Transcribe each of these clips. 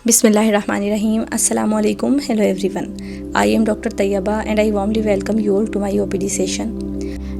Bismillahirrahmanirrahim. Assalamu alaikum. Hello everyone. I am Dr. Tayyaba and I warmly welcome you all to my OPD session.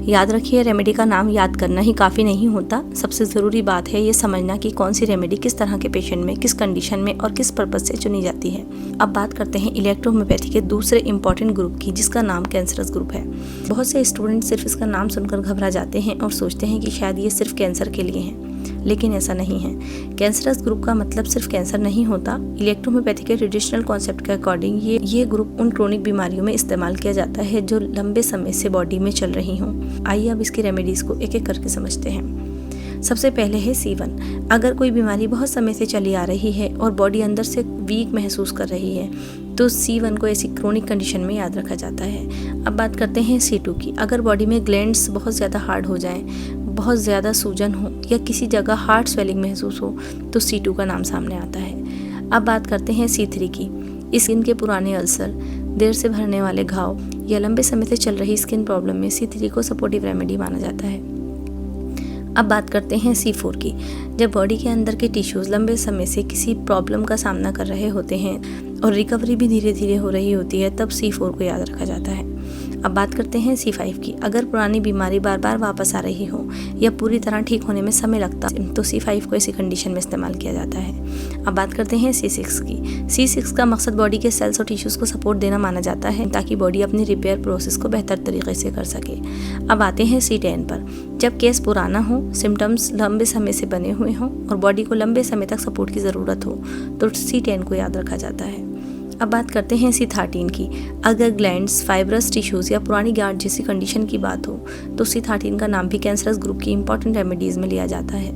याद रखिए, remedy का नाम याद करना ही काफ़ी नहीं होता। सबसे ज़रूरी बात है ये समझना कि कौन सी रेमेडी किस तरह के पेशेंट में, किस कंडीशन में और किस पर्पज़ से चुनी जाती है। अब बात करते हैं इलेक्ट्रोहोम्योपैथी के दूसरे इंपॉर्टेंट ग्रुप की, जिसका नाम कैंसरस ग्रुप है। बहुत से स्टूडेंट सिर्फ इसका नाम सुनकर घबरा जाते हैं और सोचते हैं कि शायद ये सिर्फ कैंसर के लिए है, लेकिन ऐसा नहीं है। कैंसरस ग्रुप का मतलब सिर्फ कैंसर नहीं होता। इलेक्ट्रोहोम्योपैथी के ट्रेडिशनल कॉन्सेप्ट के अकॉर्डिंग ये ग्रुप उन क्रोनिक बीमारियों में इस्तेमाल किया जाता है जो लंबे समय से बॉडी में चल रही हों। आइए अब इसकी रेमेडीज़ को एक एक करके समझते हैं। सबसे पहले है C1। अगर कोई बीमारी बहुत समय से चली आ रही है और बॉडी अंदर से वीक महसूस कर रही है तो C1 को ऐसी क्रोनिक कंडीशन में याद रखा जाता है। अब बात करते हैं C2 की। अगर बॉडी में ग्लैंड्स बहुत ज़्यादा हार्ड हो जाएं, बहुत ज़्यादा सूजन हो या किसी जगह हार्ट स्वेलिंग महसूस हो तो C2 का नाम सामने आता है। अब बात करते हैं C3 की। स्किन के पुराने अल्सर, देर से भरने वाले घाव या लंबे समय से चल रही स्किन प्रॉब्लम में C3 को सपोर्टिव रेमेडी माना जाता है। अब बात करते हैं C4 की। जब बॉडी के अंदर के टिश्यूज़ लंबे समय से किसी प्रॉब्लम का सामना कर रहे होते हैं और रिकवरी भी धीरे धीरे हो रही होती है, तब C4 को याद रखा जाता है। अब बात करते हैं C5 की। अगर पुरानी बीमारी बार बार वापस आ रही हो या पूरी तरह ठीक होने में समय लगता तो C5 को ऐसी कंडीशन में इस्तेमाल किया जाता है। अब बात करते हैं C6 की। C6 का मकसद बॉडी के सेल्स और टिश्यूज़ को सपोर्ट देना माना जाता है ताकि बॉडी अपनी रिपेयर प्रोसेस को बेहतर तरीके से कर सके। अब आते हैं C10 पर। जब केस पुराना हो, सिम्टम्स लंबे समय से बने हुए हों और बॉडी को लंबे समय तक सपोर्ट की ज़रूरत हो तो C10 को याद रखा जाता है। अब बात करते हैं C13 की। अगर ग्लैंड्स, फाइब्रस टिश्यूज़ या पुरानी गांठ जैसी कंडीशन की बात हो तो C13 का नाम भी कैंसरस ग्रुप की इंपॉर्टेंट रेमेडीज़ में लिया जाता है।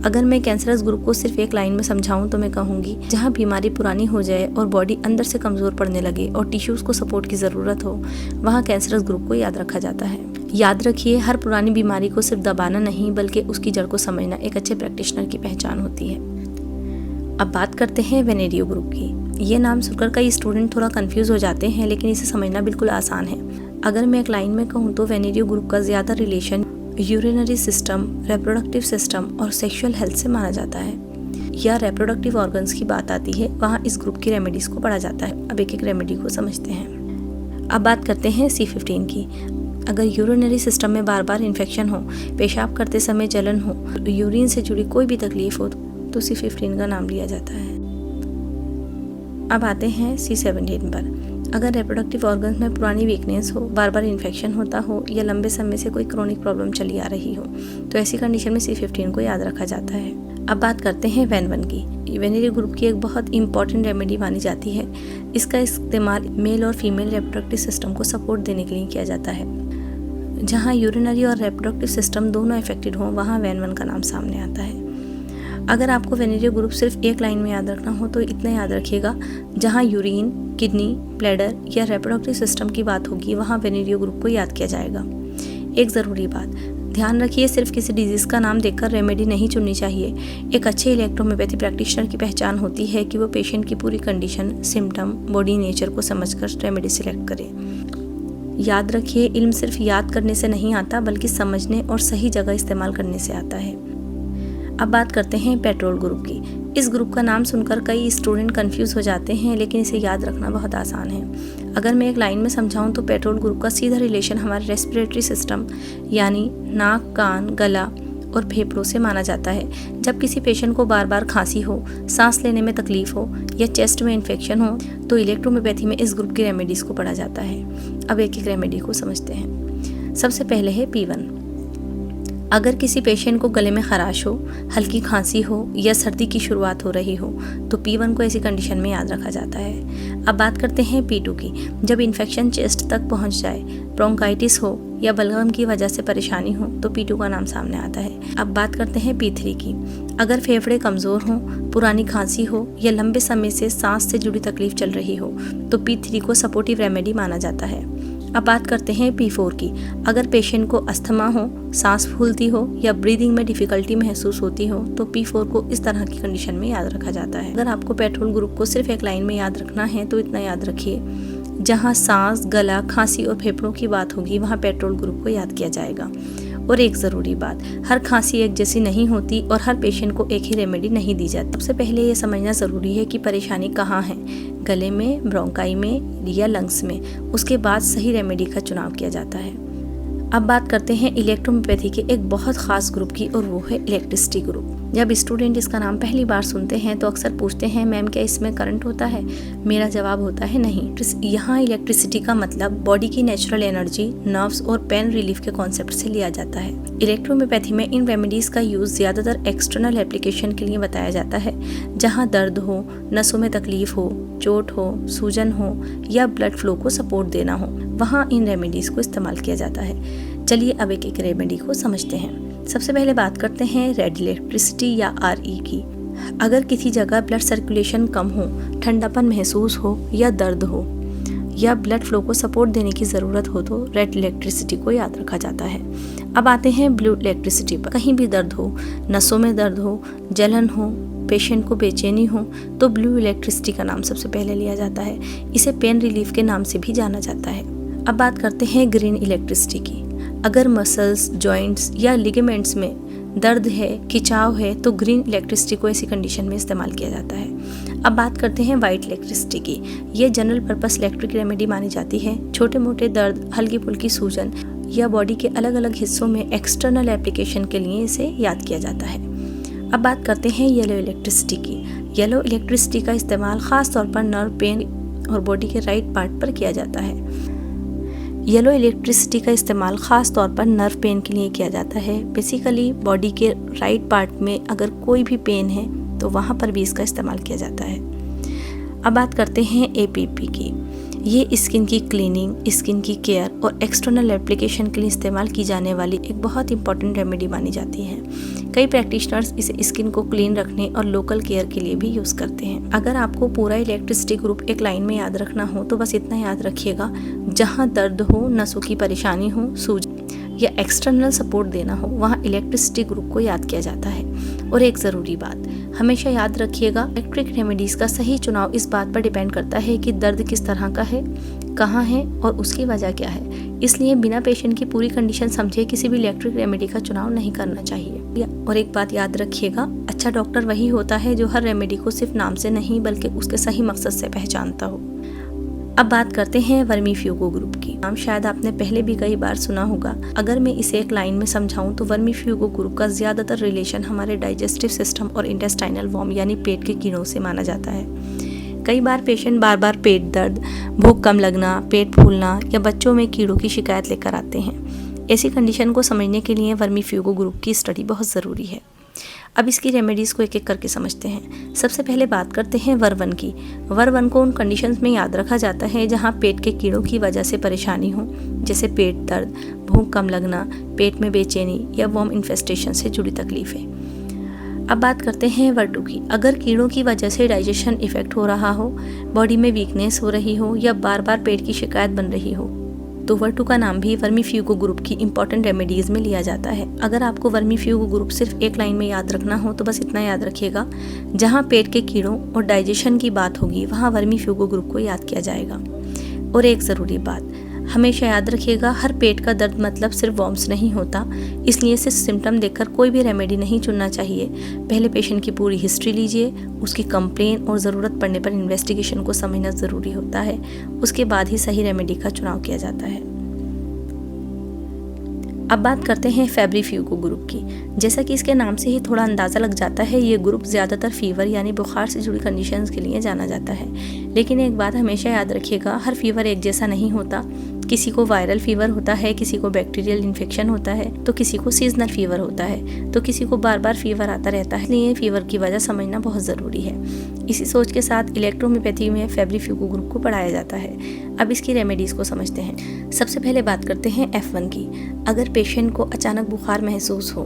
अगर मैं कैंसरस ग्रुप को सिर्फ एक लाइन में समझाऊं तो मैं कहूँगी, जहाँ बीमारी पुरानी हो जाए और बॉडी अंदर से कमज़ोर पड़ने लगे और टिश्यूज़ को सपोर्ट की ज़रूरत हो, वहाँ कैंसरस ग्रुप को याद रखा जाता है। याद रखिए, हर पुरानी बीमारी को सिर्फ दबाना नहीं बल्कि उसकी जड़ को समझना एक अच्छे प्रैक्टिशनर की पहचान होती है। अब बात करते हैं वेनेरियो ग्रुप की। ये नाम सुनकर कई स्टूडेंट थोड़ा कंफ्यूज हो जाते हैं, लेकिन इसे समझना बिल्कुल आसान है। अगर मैं एक लाइन में कहूँ तो वेनेरियो ग्रुप का ज़्यादा relation urinary system, reproductive system और सेक्सुअल हेल्थ से माना जाता है। या रिप्रोडक्टिव ऑर्गन्स की बात आती है, वहाँ इस ग्रुप की रेमेडीज़ को पढ़ा जाता है। अब एक एक रेमेडी को समझते हैं। अब बात करते हैं C15 की। अगर यूरिनरी सिस्टम में बार बार इन्फेक्शन हो, पेशाब करते समय जलन हो, यूरिन से जुड़ी कोई भी तकलीफ हो तो C15 का नाम लिया जाता है। अब आते हैं C17 पर। अगर रिप्रोडक्टिव ऑर्गन्स में पुरानी वीकनेस हो, बार बार इन्फेक्शन होता हो या लंबे समय से कोई क्रोनिक प्रॉब्लम चली आ रही हो तो ऐसी कंडीशन में C15 को याद रखा जाता है। अब बात करते हैं वेन1 की। वेनेरियो ग्रुप की एक बहुत इंपॉर्टेंट रेमेडी मानी जाती है। इसका इस्तेमाल मेल और फीमेल रिप्रोडक्टिव सिस्टम को सपोर्ट देने के लिए किया जाता है। जहाँ यूरिनरी और रिप्रोडक्टिव सिस्टम दोनों अफेक्टेड हों, वहाँ वेन1 का नाम सामने आता है। अगर आपको वेनेरियो ग्रुप सिर्फ एक लाइन में याद रखना हो तो इतना याद रखिएगा, जहाँ यूरिन, किडनी, ब्लैडर या रिप्रोडक्टिव सिस्टम की बात होगी वहाँ वेनेरियो ग्रुप को याद किया जाएगा। एक ज़रूरी बात ध्यान रखिए, सिर्फ किसी डिजीज़ का नाम देखकर रेमेडी नहीं चुननी चाहिए। एक अच्छे इलेक्ट्रोहोम्योपैथी प्रैक्टिशनर की पहचान होती है कि वो पेशेंट की पूरी कंडीशन, सिम्टम, बॉडी नेचर को समझकर रेमेडी सिलेक्ट करें। याद रखिए, इल्म सिर्फ याद करने से नहीं आता बल्कि समझने और सही जगह इस्तेमाल करने से आता है। अब बात करते हैं पेट्रोल ग्रुप की। इस ग्रुप का नाम सुनकर कई स्टूडेंट कंफ्यूज हो जाते हैं, लेकिन इसे याद रखना बहुत आसान है। अगर मैं एक लाइन में समझाऊं तो पेट्रोल ग्रुप का सीधा रिलेशन हमारे रेस्पिरेटरी सिस्टम यानी नाक, कान, गला और फेफड़ों से माना जाता है। जब किसी पेशेंट को बार बार खांसी हो, सांस लेने में तकलीफ हो या चेस्ट में इन्फेक्शन हो तो इलेक्ट्रोहोम्योपैथी में इस ग्रुप की रेमेडीज़ को पढ़ा जाता है। अब एक एक रेमेडी को समझते हैं। सबसे पहले है P1। अगर किसी पेशेंट को गले में खराश हो, हल्की खांसी हो या सर्दी की शुरुआत हो रही हो तो P1 को ऐसी कंडीशन में याद रखा जाता है। अब बात करते हैं P2 की। जब इन्फेक्शन चेस्ट तक पहुंच जाए, ब्रोंकाइटिस हो या बलगम की वजह से परेशानी हो तो P2 का नाम सामने आता है। अब बात करते हैं P3 की। अगर फेफड़े कमज़ोर हों, पुरानी खांसी हो या लंबे समय से सांस से जुड़ी तकलीफ चल रही हो तो P3 को सपोर्टिव रेमेडी माना जाता है। अब बात करते हैं P4 की। अगर पेशेंट को अस्थमा हो, सांस फूलती हो या ब्रीदिंग में डिफ़िकल्टी महसूस होती हो तो P4 को इस तरह की कंडीशन में याद रखा जाता है। अगर आपको पेट्रोल ग्रुप को सिर्फ एक लाइन में याद रखना है तो इतना याद रखिए, जहाँ सांस, गला, खांसी और फेफड़ों की बात होगी वहाँ पेट्रोल ग्रुप को याद किया जाएगा। और एक ज़रूरी बात, हर खांसी एक जैसी नहीं होती और हर पेशेंट को एक ही रेमेडी नहीं दी जाती। सबसे पहले ये समझना ज़रूरी है कि परेशानी कहाँ है, गले में, ब्रोंकाई में या लंग्स में। उसके बाद सही रेमेडी का चुनाव किया जाता है। अब बात करते हैं इलेक्ट्रोहोम्योपैथी के एक बहुत ख़ास ग्रुप की, और वो है इलेक्ट्रिसिटी ग्रुप। जब स्टूडेंट इसका नाम पहली बार सुनते हैं तो अक्सर पूछते हैं, मैम क्या इसमें करंट होता है? मेरा जवाब होता है नहीं। यहाँ इलेक्ट्रिसिटी का मतलब बॉडी की नेचुरल एनर्जी, नर्व्स और पेन रिलीफ के कॉन्सेप्ट से लिया जाता है। इलेक्ट्रोहोम्योपैथी में इन रेमेडीज़ का यूज़ ज़्यादातर एक्सटर्नल एप्लीकेशन के लिए बताया जाता है, जहाँ दर्द हो, नसों में तकलीफ हो, चोट हो, सूजन हो या ब्लड फ्लो को सपोर्ट देना हो, वहाँ इन रेमेडीज़ को इस्तेमाल किया जाता है। चलिए अब एक एक रेमेडी को समझते हैं। सबसे पहले बात करते हैं रेड इलेक्ट्रिसिटी या RE की। अगर किसी जगह ब्लड सर्कुलेशन कम हो, ठंडापन महसूस हो या दर्द हो या ब्लड फ्लो को सपोर्ट देने की ज़रूरत हो तो रेड इलेक्ट्रिसिटी को याद रखा जाता है। अब आते हैं ब्लू इलेक्ट्रिसिटी पर। कहीं भी दर्द हो, नसों में दर्द हो, जलन हो, पेशेंट को बेचैनी हो तो ब्लू इलेक्ट्रिसिटी का नाम सबसे पहले लिया जाता है। इसे पेन रिलीफ के नाम से भी जाना जाता है। अब बात करते हैं ग्रीन इलेक्ट्रिसिटी की। अगर मसल्स, जॉइंट्स या लिगामेंट्स में दर्द है, खिंचाव है तो ग्रीन इलेक्ट्रिसिटी को ऐसी कंडीशन में इस्तेमाल किया जाता है। अब बात करते हैं वाइट इलेक्ट्रिसिटी की। ये जनरल पर्पस इलेक्ट्रिक रेमेडी मानी जाती है। छोटे मोटे दर्द, हल्की फुल्की सूजन या बॉडी के अलग अलग हिस्सों में एक्सटर्नल एप्लीकेशन के लिए इसे याद किया जाता है। अब बात करते हैं येलो इलेक्ट्रिसिटी की। येलो इलेक्ट्रिसिटी का इस्तेमाल ख़ास तौर पर नर्व पेन और बॉडी के राइट पार्ट पर किया जाता है। येलो इलेक्ट्रिसिटी का इस्तेमाल ख़ास तौर पर नर्व पेन के लिए किया जाता है। बेसिकली बॉडी के राइट पार्ट में अगर कोई भी पेन है तो वहाँ पर भी इसका इस्तेमाल किया जाता है। अब बात करते हैं APP की। ये स्किन की क्लीनिंग, स्किन की केयर और एक्सटर्नल एप्लीकेशन के लिए इस्तेमाल की जाने वाली एक बहुत इंपॉर्टेंट रेमेडी मानी जाती है। कई प्रैक्टिशनर्स इसे स्किन को क्लीन रखने और लोकल केयर के लिए भी यूज़ करते हैं। अगर आपको पूरा इलेक्ट्रिसिटी ग्रुप एक लाइन में याद रखना हो तो बस इतना याद रखिएगा, जहाँ दर्द हो, नसों की परेशानी हो, सूजन या एक्सटर्नल सपोर्ट देना हो, वहाँ इलेक्ट्रिसिटी ग्रुप को याद किया जाता है। और एक ज़रूरी बात हमेशा याद रखिएगा, इलेक्ट्रिक रेमेडीज़ का सही चुनाव इस बात पर डिपेंड करता है कि दर्द किस तरह का है, कहाँ है और उसकी वजह क्या है। इसलिए बिना पेशेंट की पूरी कंडीशन समझे किसी भी इलेक्ट्रिक रेमेडी का चुनाव नहीं करना चाहिए। और एक बात याद रखिएगा, अच्छा डॉक्टर वही होता है जो हर रेमेडी को सिर्फ नाम से नहीं बल्कि उसके सही मकसद से पहचानता हो। अब बात करते हैं वर्मीफ्यूगो ग्रुप की। नाम शायद आपने पहले भी कई बार सुना होगा। अगर मैं इसे एक लाइन में समझाऊं तो वर्मीफ्यूगो ग्रुप का ज़्यादातर रिलेशन हमारे डाइजेस्टिव सिस्टम और इंटेस्टाइनल वॉर्म यानी पेट के कीड़ों से माना जाता है। कई बार पेशेंट बार बार पेट दर्द, भूख कम लगना, पेट फूलना या बच्चों में कीड़ों की शिकायत लेकर आते हैं। ऐसी कंडीशन को समझने के लिए वर्मीफ्यूगो ग्रुप की स्टडी बहुत ज़रूरी है। अब इसकी रेमेडीज़ को एक एक करके समझते हैं। सबसे पहले बात करते हैं वर1 की। वर1 को उन कंडीशंस में याद रखा जाता है जहां पेट के कीड़ों की वजह से परेशानी हो, जैसे पेट दर्द, भूख कम लगना, पेट में बेचैनी या वॉर्म इन्फेस्टेशन से जुड़ी तकलीफ़ें। अब बात करते हैं वर2 की। अगर कीड़ों की वजह से डाइजेशन इफेक्ट हो रहा हो, बॉडी में वीकनेस हो रही हो या बार बार पेट की शिकायत बन रही हो तो वर2 का नाम भी वर्मीफ्यूगो ग्रुप की इंपॉर्टेंट रेमेडीज़ में लिया जाता है। अगर आपको वर्मीफ्यूगो ग्रुप सिर्फ एक लाइन में याद रखना हो तो बस इतना याद रखिएगा, जहाँ पेट के कीड़ों और डाइजेशन की बात होगी वहाँ वर्मीफ्यूगो ग्रुप को याद किया जाएगा। और एक ज़रूरी बात हमेशा याद रखिएगा, हर पेट का दर्द मतलब सिर्फ वॉर्म्स नहीं होता, इसलिए सिर्फ सिम्टम देखकर कोई भी रेमेडी नहीं चुनना चाहिए। पहले पेशेंट की पूरी हिस्ट्री लीजिए, उसकी कंप्लेन और ज़रूरत पड़ने पर इन्वेस्टिगेशन को समझना ज़रूरी होता है। उसके बाद ही सही रेमेडी का चुनाव किया जाता है। अब बात करते हैं फेब्रिफ्यूगो ग्रुप की। जैसा कि इसके नाम से ही थोड़ा अंदाज़ा लग जाता है, ये ग्रुप ज़्यादातर फीवर यानी बुखार से जुड़ी कंडीशंस के लिए जाना जाता है। लेकिन एक बात हमेशा याद रखिएगा, हर फीवर एक जैसा नहीं होता। किसी को वायरल फीवर होता है, किसी को बैक्टीरियल इन्फेक्शन होता है, तो किसी को सीजनल फीवर होता है, तो किसी को बार बार फीवर आता रहता है। इसलिए फीवर की वजह समझना बहुत ज़रूरी है। इसी सोच के साथ इलेक्ट्रोहोम्योपैथी में फेब्रिफ्यूगो ग्रुप को पढ़ाया जाता है। अब इसकी रेमेडीज़ को समझते हैं। सबसे पहले बात करते हैं F1 की। अगर पेशेंट को अचानक बुखार महसूस हो,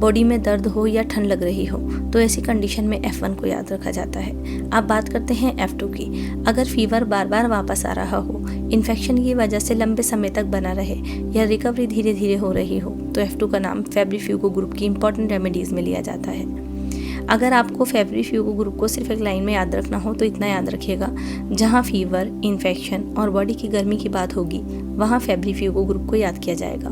बॉडी में दर्द हो या ठंड लग रही हो तो ऐसी कंडीशन में F1 को याद रखा जाता है। अब बात करते हैं F2 की। अगर फीवर बार बार वापस आ रहा हो, इन्फेक्शन की वजह से लंबे समय तक बना रहे या रिकवरी धीरे धीरे हो रही हो तो F2 का नाम फेब्रिफ्यूगो ग्रुप की इंपॉर्टेंट रेमेडीज़ में लिया जाता है। अगर आपको फेब्रिफ्यूगो ग्रुप को सिर्फ एक लाइन में याद रखना हो तो इतना याद रखिएगा, जहां फीवर, इन्फेक्शन और बॉडी की गर्मी की बात होगी वहां फेब्रिफ्यूगो ग्रुप को याद किया जाएगा।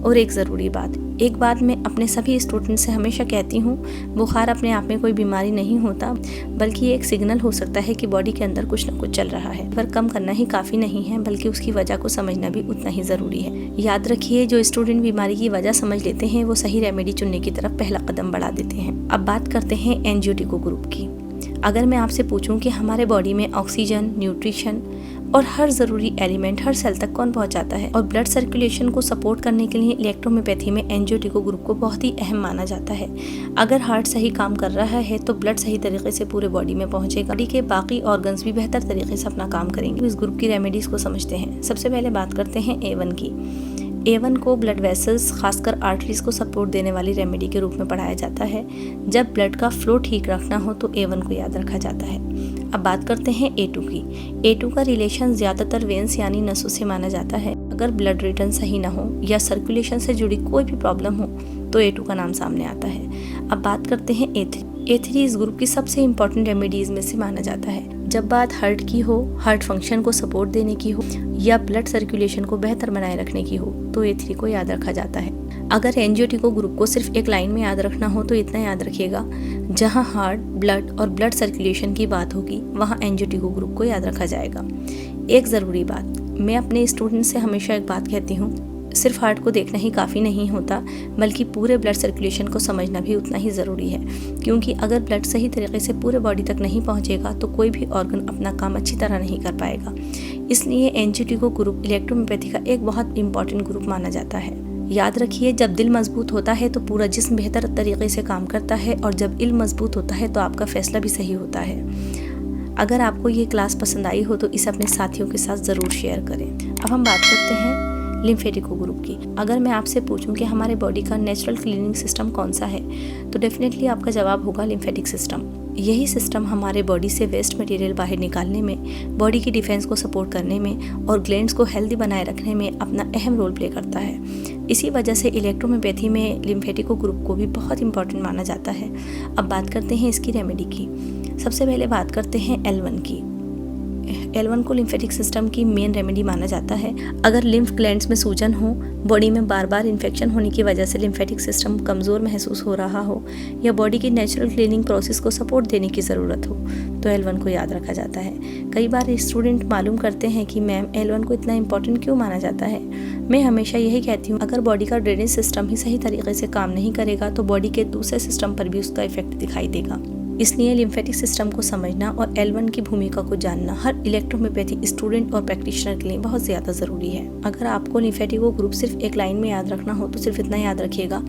और एक ज़रूरी बात, एक बात मैं अपने सभी स्टूडेंट से हमेशा कहती हूँ, बुखार अपने आप में कोई बीमारी नहीं होता, बल्कि एक सिग्नल हो सकता है कि बॉडी के अंदर कुछ ना कुछ चल रहा है। पर कम करना ही काफ़ी नहीं है, बल्कि उसकी वजह को समझना भी उतना ही ज़रूरी है। याद रखिए, जो स्टूडेंट बीमारी की वजह समझ लेते हैं वो सही रेमेडी चुनने की तरफ पहला कदम बढ़ा देते हैं। अब बात करते हैं एंजियोटेको ग्रुप की। अगर मैं आपसे पूछूं कि हमारे बॉडी में ऑक्सीजन, न्यूट्रिशन और हर ज़रूरी एलिमेंट हर सेल तक कौन पहुंचाता है, और ब्लड सर्कुलेशन को सपोर्ट करने के लिए इलेक्ट्रोहोम्योपैथी में एंजियोटेको ग्रुप को बहुत ही अहम माना जाता है। अगर हार्ट सही काम कर रहा है तो ब्लड सही तरीके से पूरे बॉडी में पहुंचेगा, बॉडी के बाकी ऑर्गन्स भी बेहतर तरीके से अपना काम करेंगे। इस ग्रुप की रेमेडीज़ को समझते हैं। सबसे पहले बात करते हैं A1 की। A1 को ब्लड वेसल्स, खासकर आर्टरीज को सपोर्ट देने वाली रेमेडी के रूप में पढ़ाया जाता है। जब ब्लड का फ्लो ठीक रखना हो तो A1 को याद रखा जाता है। अब बात करते हैं A2 की। A2 का रिलेशन ज़्यादातर वेन्स यानी नसों से माना जाता है। अगर ब्लड रिटर्न सही ना हो या सर्कुलेशन से जुड़ी कोई भी प्रॉब्लम हो तो A2 का नाम सामने आता है। अब बात करते हैं A3। A3 इस ग्रुप की सबसे इम्पॉर्टेंट रेमेडीज में से माना जाता है। जब बात हार्ट की हो, हार्ट फंक्शन को सपोर्ट देने की हो या ब्लड सर्कुलेशन को बेहतर बनाए रखने की हो तो A3 को याद रखा जाता है। अगर एंजियोटेको ग्रुप को सिर्फ एक लाइन में याद रखना हो तो इतना याद रखिएगा, जहां हार्ट, ब्लड और ब्लड सर्कुलेशन की बात होगी वहां एंजियोटेको ग्रुप को याद रखा जाएगा। एक ज़रूरी बात, मैं अपने स्टूडेंट से हमेशा एक बात कहती हूँ, सिर्फ हार्ट को देखना ही काफ़ी नहीं होता, बल्कि पूरे ब्लड सर्कुलेशन को समझना भी उतना ही ज़रूरी है। क्योंकि अगर ब्लड सही तरीके से पूरे बॉडी तक नहीं पहुंचेगा तो कोई भी ऑर्गन अपना काम अच्छी तरह नहीं कर पाएगा। इसलिए एंजियोटेको ग्रुप इलेक्ट्रोहोम्योपैथी का एक बहुत इंपॉर्टेंट ग्रुप माना जाता है। याद रखिए, जब दिल मजबूत होता है तो पूरा जिस्म बेहतर तरीके से काम करता है, और जब इल्म मजबूत होता है तो आपका फैसला भी सही होता है। अगर आपको ये क्लास पसंद आई हो तो इसे अपने साथियों के साथ ज़रूर शेयर करें। अब हम बात करते हैं लिम्फेटिको ग्रुप की। अगर मैं आपसे पूछूं कि हमारे बॉडी का नेचुरल क्लीनिंग सिस्टम कौन सा है तो डेफिनेटली आपका जवाब होगा लिम्फेटिक सिस्टम। यही सिस्टम हमारे बॉडी से वेस्ट मटेरियल बाहर निकालने में, बॉडी की डिफेंस को सपोर्ट करने में और ग्लैंड्स को हेल्दी बनाए रखने में अपना अहम रोल प्ले करता है। इसी वजह से इलेक्ट्रोहोम्योपैथी में लिम्फेटिको ग्रुप को भी बहुत इंपॉर्टेंट माना जाता है। अब बात करते हैं इसकी रेमेडी की। सबसे पहले बात करते हैं L1 की। L1 को लिम्फेटिक सिस्टम की मेन रेमेडी माना जाता है। अगर लिम्फ ग्लैंड्स में सूजन हो, बॉडी में बार बार इन्फेक्शन होने की वजह से लिम्फेटिक सिस्टम कमज़ोर महसूस हो रहा हो या बॉडी की नेचुरल क्लीनिंग प्रोसेस को सपोर्ट देने की ज़रूरत हो तो L1 को याद रखा जाता है। कई बार स्टूडेंट मालूम करते हैं कि मैम L1 को इतना इंपॉर्टेंट क्यों माना जाता है। मैं हमेशा यही कहती हूँ, अगर बॉडी का ड्रेनेज सिस्टम ही सही तरीके से काम नहीं करेगा तो बॉडी के दूसरे सिस्टम पर भी उसका इफेक्ट दिखाई देगा। इसलिए लिम्फेटिक सिस्टम को समझना और L1 की भूमिका को जानना हर इलेक्ट्रोहोम्योपैथी स्टूडेंट और प्रैक्टिशनर के लिए बहुत ज़्यादा ज़रूरी है। अगर आपको लिम्फेटिको ग्रुप सिर्फ एक लाइन में याद रखना हो तो सिर्फ इतना याद रखिएगा,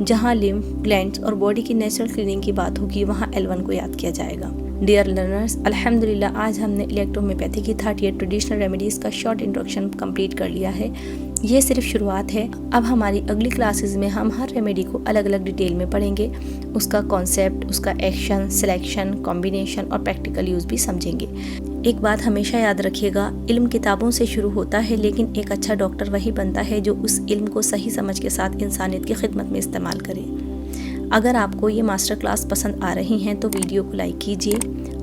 जहां लिम्फ, ग्लैंड्स और बॉडी की नेचुरल क्लीनिंग की बात होगी वहां L1 को याद किया जाएगा। डियर लर्नर्स, अल्हम्दुलिल्लाह आज हमने इलेक्ट्रोहोम्योपैथी की 38 ट्रेडिशनल रेमेडीज़ का शॉर्ट इंट्रोडक्शन कंप्लीट कर लिया है। ये सिर्फ शुरुआत है। अब हमारी अगली क्लासेस में हम हर रेमेडी को अलग अलग डिटेल में पढ़ेंगे, उसका कॉन्सेप्ट, उसका एक्शन, सिलेक्शन, कॉम्बिनेशन और प्रैक्टिकल यूज़ भी समझेंगे। एक बात हमेशा याद रखिएगा, इल्म किताबों से शुरू होता है, लेकिन एक अच्छा डॉक्टर वही बनता है जो उस इल्म को सही समझ के साथ इंसानियत की खिदमत में इस्तेमाल करे। अगर आपको ये मास्टर क्लास पसंद आ रही हैं तो वीडियो को लाइक कीजिए,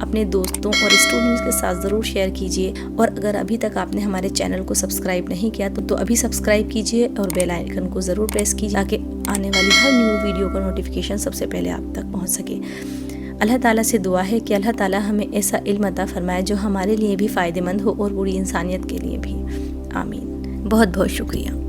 अपने दोस्तों और स्टूडेंट्स के साथ ज़रूर शेयर कीजिए, और अगर अभी तक आपने हमारे चैनल को सब्सक्राइब नहीं किया तो अभी सब्सक्राइब कीजिए और बेल आइकन को ज़रूर प्रेस कीजिए ताकि आने वाली हर न्यू वीडियो का नोटिफिकेशन सबसे पहले आप तक पहुँच सके। अल्लाह ताला से दुआ है कि अल्लाह ताला हमें ऐसा इल्म अता फरमाए जो हमारे लिए भी फ़ायदेमंद हो और पूरी इंसानियत के लिए भी। आमीन। बहुत बहुत शुक्रिया।